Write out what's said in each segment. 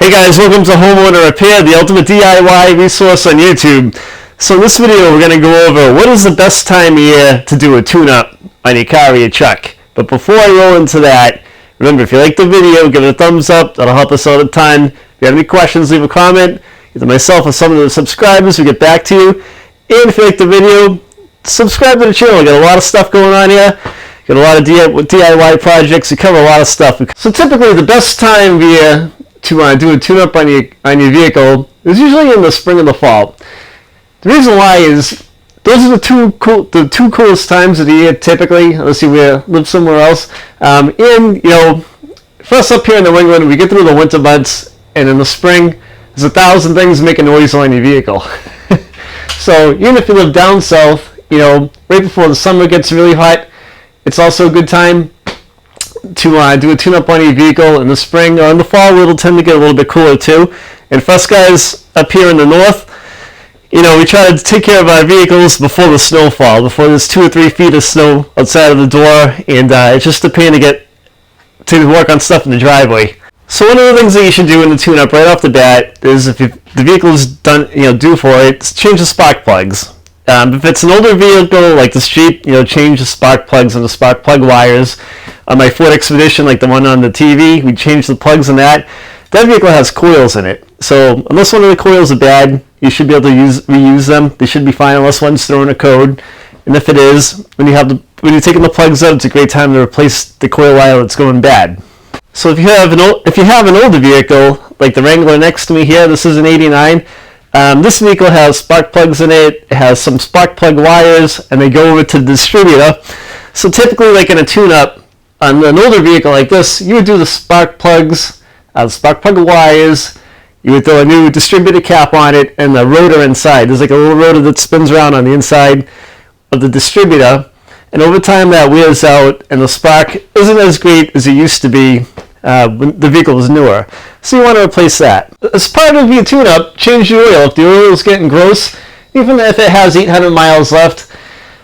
Hey guys, welcome to Homeowner Repair, the ultimate DIY resource on YouTube. So in this video we're going to go over what is the best time of year to do a tune-up on your car or your truck. But before I roll into that, remember, if you like the video, give it a thumbs up. That'll help us out a ton. If you have any questions, leave a comment. Either myself or some of the subscribers will get back to you. And if you like the video, subscribe to the channel. We got a lot of stuff going on here. Got a lot of DIY projects. We cover a lot of stuff. So typically the best time of year to do a tune-up on your vehicle is usually in the spring and the fall. The reason why is those are the two coolest times of the year typically, unless you live somewhere else. For us up here in New England, we get through the winter months, and in the spring, there's 1,000 things making noise on your vehicle. So even if you live down south, right before the summer gets really hot, it's also a good time to do a tune-up on your vehicle in the spring or in the fall. It'll tend to get a little bit cooler too. And for us guys up here in the north, we try to take care of our vehicles before the snowfall, before there's 2 or 3 feet of snow outside of the door, and it's just a pain to get to work on stuff in the driveway. So one of the things that you should do in the tune-up right off the bat is, if the vehicle is done, due for it, change the spark plugs. If it's an older vehicle like this Jeep, change the spark plugs and the spark plug wires. On my Ford Expedition, like the one on the TV, we changed the plugs in that. That vehicle has coils in it. So unless one of the coils are bad, you should be able to reuse them. They should be fine unless one's throwing a code. And if it is, when you're taking the plugs out, it's a great time to replace the coil wire that's going bad. So if you have an older vehicle, like the Wrangler next to me here, this is an 89. This vehicle has spark plugs in it. It has some spark plug wires, and they go over to the distributor. So typically, like in a tune-up, on an older vehicle like this, you would do the spark plugs, spark plug wires, you would throw a new distributor cap on it, and the rotor inside. There's like a little rotor that spins around on the inside of the distributor, and over time that wears out, and the spark isn't as great as it used to be when the vehicle was newer. So you want to replace that. As part of your tune-up, change the oil. If the oil is getting gross, even if it has 800 miles left,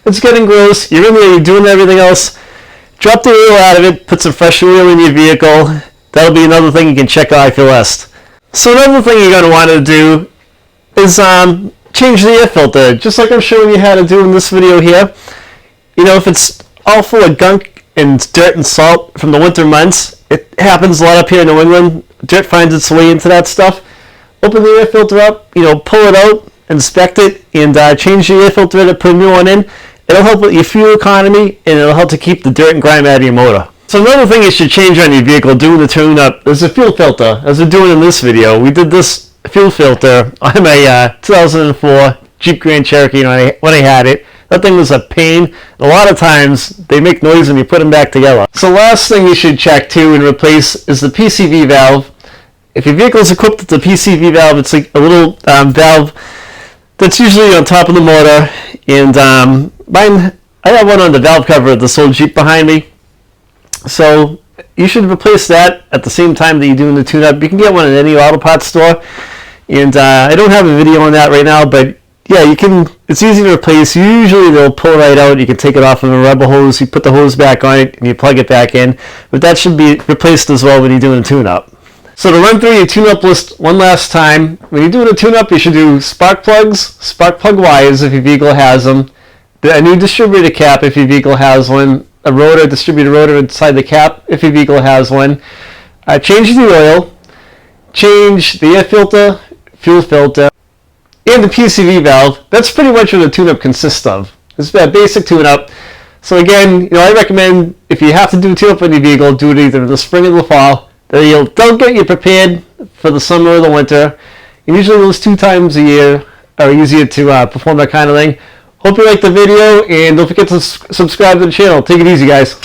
it's getting gross, you're in there, you're doing everything else, drop the oil out of it, put some fresh oil in your vehicle. That'll be another thing you can check off your list. So another thing you're going to want to do is change the air filter, just like I'm showing you how to do in this video here. If it's all full of gunk and dirt and salt from the winter months, it happens a lot up here in New England. Dirt finds its way into that stuff. Open the air filter up, pull it out, inspect it, and change the air filter to put a new one in. It'll help with your fuel economy, and it'll help to keep the dirt and grime out of your motor. So another thing you should change on your vehicle doing the tune-up is the fuel filter. As we're doing in this video, we did this fuel filter on my 2004 Jeep Grand Cherokee when I had it. That thing was a pain. A lot of times they make noise when you put them back together. So last thing you should check too and replace is the PCV valve. If your vehicle is equipped with the PCV valve, it's like a little valve that's usually on top of the motor, and mine, I have one on the valve cover of this old Jeep behind me. So you should replace that at the same time that you're doing the tune-up. You can get one at any auto parts store, and I don't have a video on that right now, but yeah, you can. It's easy to replace. Usually they'll pull right out. You can take it off of a rubber hose. You put the hose back on it, and you plug it back in. But that should be replaced as well when you're doing a tune-up. So to run through your tune-up list one last time, when you're doing a tune-up, you should do spark plugs, spark plug wires if your vehicle has them, a new distributor cap if your vehicle has one, a rotor, distributor rotor inside the cap if your vehicle has one, change the oil, change the air filter, fuel filter, and the PCV valve. That's pretty much what a tune-up consists of. It's a basic tune-up. So again, I recommend, if you have to do a tune-up on your vehicle, do it either in the spring or the fall. They'll get you prepared for the summer or the winter. And usually those 2 times a year are easier to perform that kind of thing. Hope you liked the video, and don't forget to subscribe to the channel. Take it easy, guys.